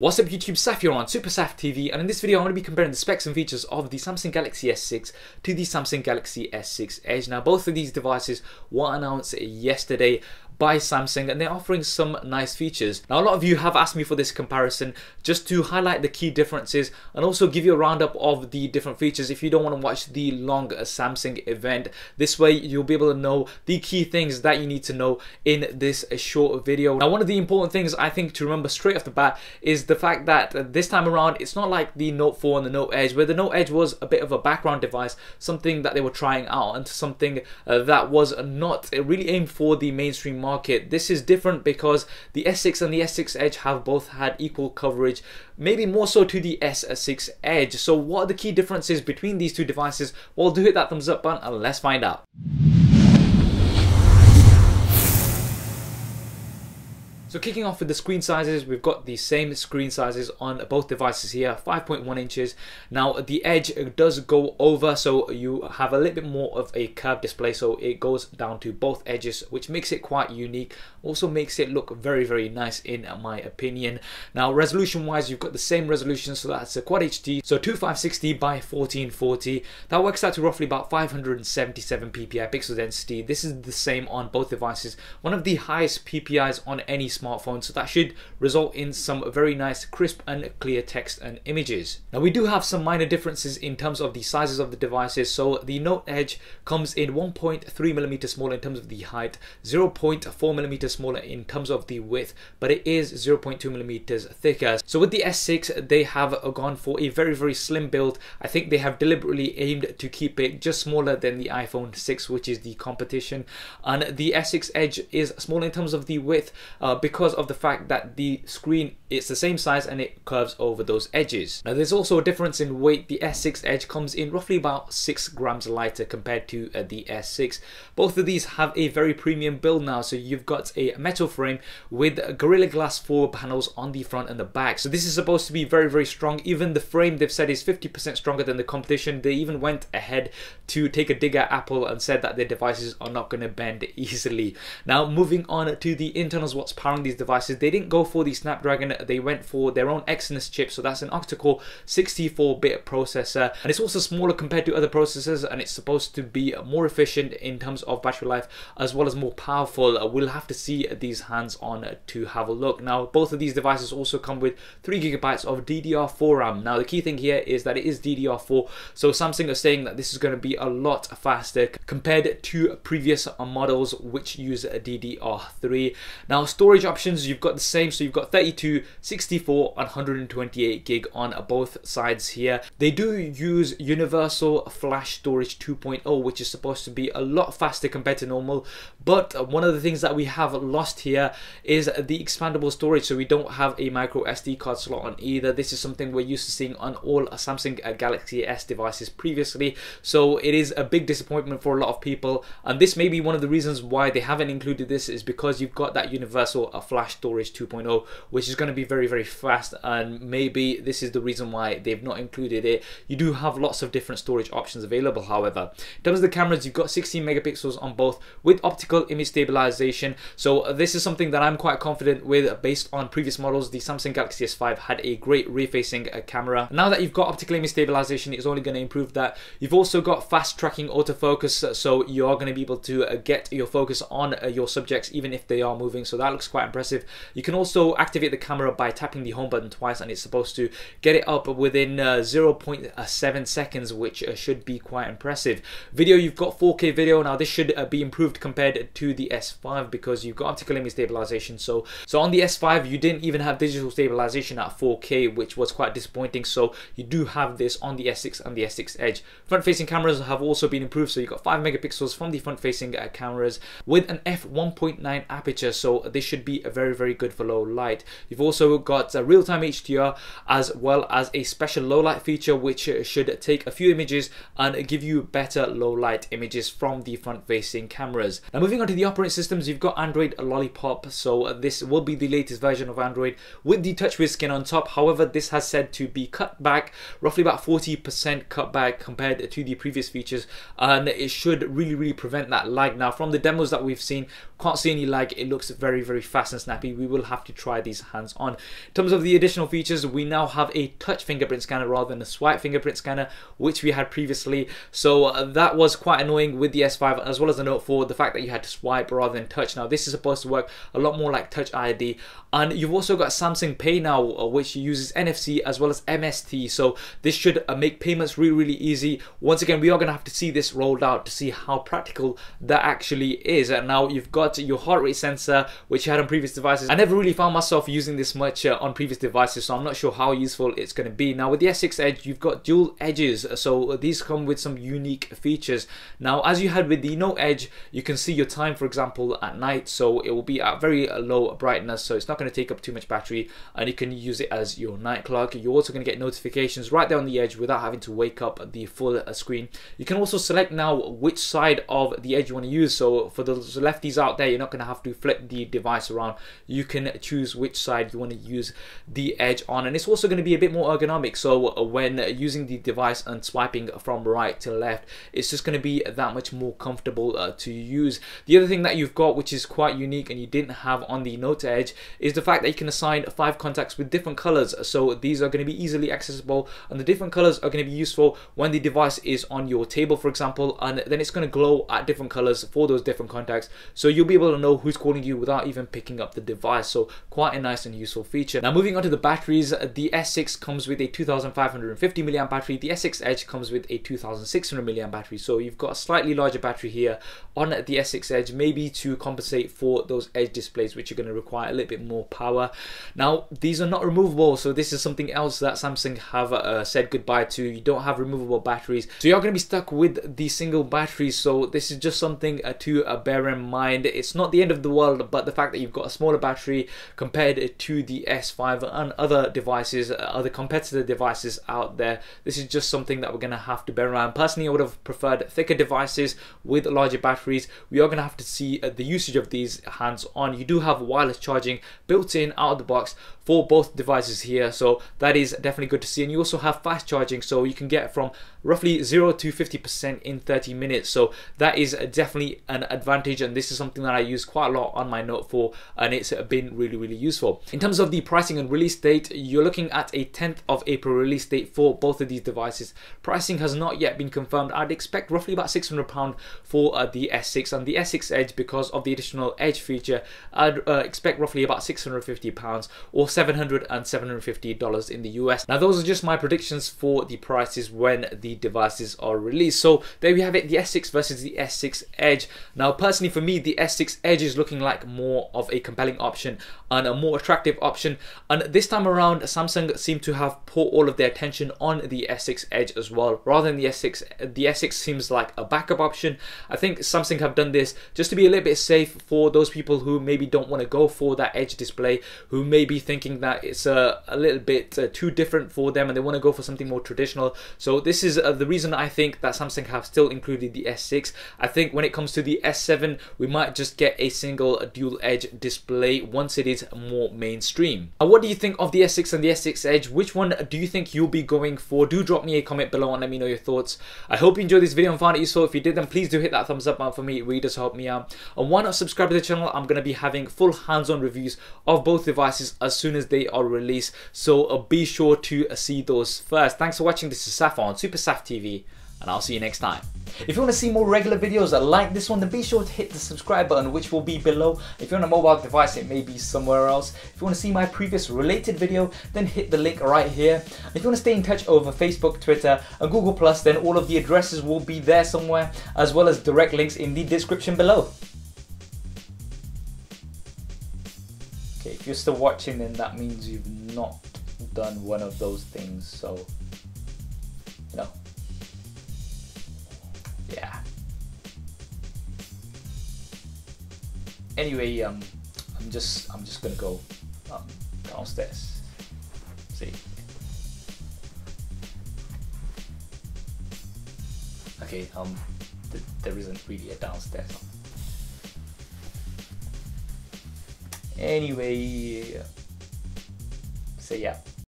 What's up YouTube, Saf here on Super Saf TV, and in this video I'm going to be comparing the specs and features of the Samsung Galaxy S6 to the Samsung Galaxy S6 Edge. Now both of these devices were announced yesterday by Samsung and they're offering some nice features. Now a lot of you have asked me for this comparison just to highlight the key differences and also give you a roundup of the different features if you don't want to watch the long Samsung event. This way you'll be able to know the key things that you need to know in this short video. Now one of the important things I think to remember straight off the bat is the fact that this time around it's not like the Note 4 and the Note Edge, where the Note Edge was a bit of a background device, something that they were trying out and something that was not really aimed for the mainstream market. This is different because the S6 and the S6 Edge have both had equal coverage, maybe more so to the S6 Edge. So what are the key differences between these two devices? Well, do hit that thumbs up button and let's find out. So kicking off with the screen sizes, we've got the same screen sizes on both devices here, 5.1 inches. Now the Edge does go over, so you have a little bit more of a curved display, so it goes down to both edges, which makes it quite unique. Also makes it look very nice in my opinion. Now resolution wise, you've got the same resolution, so that's a Quad HD, so 2560 by 1440. That works out to roughly about 577 ppi pixel density. This is the same on both devices, one of the highest PPIs on any smartphone, so that should result in some very nice crisp and clear text and images. Now we do have some minor differences in terms of the sizes of the devices. So the Note Edge comes in 1.3mm smaller in terms of the height, 0.4mm smaller in terms of the width, but it is 0.2mm thicker. So with the S6 they have gone for a very slim build. I think they have deliberately aimed to keep it just smaller than the iPhone 6, which is the competition, and the S6 Edge is smaller in terms of the width because of the fact that the screen is the same size and it curves over those edges. Now there's also a difference in weight. The S6 Edge comes in roughly about 6 grams lighter compared to the S6. Both of these have a very premium build now, so you've got a metal frame with Gorilla Glass 4 panels on the front and the back. So this is supposed to be very strong. Even the frame, they've said, is 50% stronger than the competition. They even went ahead to take a dig at Apple and said that their devices are not going to bend easily. Now moving on to the internals, what's powering these devices, they didn't go for the Snapdragon, they went for their own Exynos chip, so that's an octa-core 64-bit processor, and it's also smaller compared to other processors, and it's supposed to be more efficient in terms of battery life as well as more powerful. We'll have to see these hands-on to have a look. Now both of these devices also come with 3GB of DDR4 RAM. Now the key thing here is that it is DDR4, so Samsung are saying that this is going to be a lot faster compared to previous models which use DDR3. Now storage options, you've got the same, so you've got 32, 64 and 128 gig on both sides here. They do use universal flash storage 2.0, which is supposed to be a lot faster compared to normal, but one of the things that we have lost here is the expandable storage, so we don't have a micro SD card slot on either. This is something we're used to seeing on all Samsung Galaxy S devices previously, so it is a big disappointment for a lot of people, and this may be one of the reasons why they haven't included this, is because you've got that universal flash storage 2.0, which is going to be very fast, and maybe this is the reason why they've not included it. You do have lots of different storage options available. However, in terms of the cameras, you've got 16 megapixels on both with optical image stabilization, so this is something that I'm quite confident with based on previous models. The Samsung Galaxy S5 had a great rear-facing camera. Now that you've got optical image stabilization, it's only going to improve that. You've also got fast tracking autofocus, so you are going to be able to get your focus on your subjects even if they are moving, so that looks quite impressive. You can also activate the camera by tapping the home button twice, and it's supposed to get it up within 0.7 seconds, which should be quite impressive. Video, you've got 4K video. Now this should be improved compared to the S5 because you've got optical image stabilization. So on the S5 you didn't even have digital stabilization at 4K, which was quite disappointing, so you do have this on the S6 and the S6 Edge. Front facing cameras have also been improved, so you've got 5 megapixels from the front facing cameras with an f1.9 aperture, so this should be very good for low light. You've also got a real-time HDR as well as a special low light feature, which should take a few images and give you better low light images from the front facing cameras. Now moving on to the operating systems, you've got Android Lollipop, so this will be the latest version of Android with the TouchWiz skin on top. However, this has said to be cut back, roughly about 40% cut back compared to the previous features, and it should really prevent that lag. Now from the demos that we've seen, can't see any lag. It looks very fast fast and snappy, we will have to try these hands on. In terms of the additional features, we now have a touch fingerprint scanner rather than a swipe fingerprint scanner, which we had previously. So that was quite annoying with the S5 as well as the Note 4, the fact that you had to swipe rather than touch. Now this is supposed to work a lot more like Touch ID, and you've also got Samsung Pay now, which uses NFC as well as MST, so this should make payments really easy. Once again, we are going to have to see this rolled out to see how practical that actually is. And now you've got your heart rate sensor, which you had on previous devices. I never really found myself using this much on previous devices, so I'm not sure how useful it's going to be. Now with the S6 Edge, you've got dual edges, so these come with some unique features. Now as you had with the Note Edge, you can see your time, for example, at night, so it will be at very low brightness, so it's not going to take up too much battery, and you can use it as your night clock. You're also going to get notifications right there on the edge without having to wake up the full screen. You can also select now which side of the edge you want to use, so for those lefties out there, you're not going to have to flip the device around. You can choose which side you want to use the edge on, and it's also going to be a bit more ergonomic, so when using the device and swiping from right to left, it's just going to be that much more comfortable to use. The other thing that you've got, which is quite unique and you didn't have on the Note Edge, is the fact that you can assign 5 contacts with different colors. So these are going to be easily accessible, and the different colors are going to be useful when the device is on your table, for example, and then it's going to glow at different colors for those different contacts, so you'll be able to know who's calling you without even picking up the device. So quite a nice and useful feature. Now moving on to the batteries, the S6 comes with a 2550 mAh battery, the S6 Edge comes with a 2600 mAh battery, so you've got a slightly larger battery here on the S6 Edge, maybe to compensate for those edge displays, which are going to require a little bit more power. Now these are not removable, so this is something else that Samsung have said goodbye to. You don't have removable batteries, so you're going to be stuck with the single batteries, so this is just something to bear in mind. It's not the end of the world, but the fact that you've got a smaller battery compared to the S5 and other devices, other competitor devices out there, this is just something that we're going to have to bear in mind. Personally, I would have preferred thicker devices with larger batteries. We are going to have to see the usage of these hands on. You do have wireless charging built in out of the box for both devices here, so that is definitely good to see. And you also have fast charging, so you can get from roughly 0 to 50% in 30 minutes, so that is definitely an advantage, and this is something that I use quite a lot on my Note 4, and it's been really useful. In terms of the pricing and release date, you're looking at a 10th of April release date for both of these devices. Pricing has not yet been confirmed. I'd expect roughly about £600 for the S6, and the S6 Edge, because of the additional Edge feature, I'd expect roughly about £650 or $700 and $750 in the US. Now those are just my predictions for the prices when the devices are released. So there we have it, the S6 versus the S6 Edge. Now personally for me, the S6 Edge is looking like more of a compelling option and a more attractive option, and this time around Samsung seem to have put all of their attention on the S6 Edge as well, rather than the S6. The S6 seems like a backup option. I think Samsung have done this just to be a little bit safe for those people who maybe don't want to go for that Edge display, who may be thinking that it's a little bit too different for them and they want to go for something more traditional. So this is the reason I think that Samsung have still included the S6. I think when it comes to the S7, we might just get a single dual edge display once it is more mainstream. What do you think of the S6 and the S6 Edge? Which one do you think you'll be going for? Do drop me a comment below and let me know your thoughts. I hope you enjoyed this video and found it useful. If you did, then please do hit that thumbs up button for me. It really does help me out. And why not subscribe to the channel? I'm going to be having full hands-on reviews of both devices as soon as they are released, so be sure to see those first. Thanks for watching. This is Saf on Super Saf TV, and I'll see you next time. If you want to see more regular videos like this one, then be sure to hit the subscribe button, which will be below. If you're on a mobile device, it may be somewhere else. If you want to see my previous related video, then hit the link right here. If you want to stay in touch over Facebook, Twitter and Google+, then all of the addresses will be there somewhere, as well as direct links in the description below. Okay, if you're still watching, then that means you've not done one of those things, so you know. Yeah. Anyway, I'm just gonna go downstairs. See. Okay. There isn't really a downstairs. Anyway, so yeah.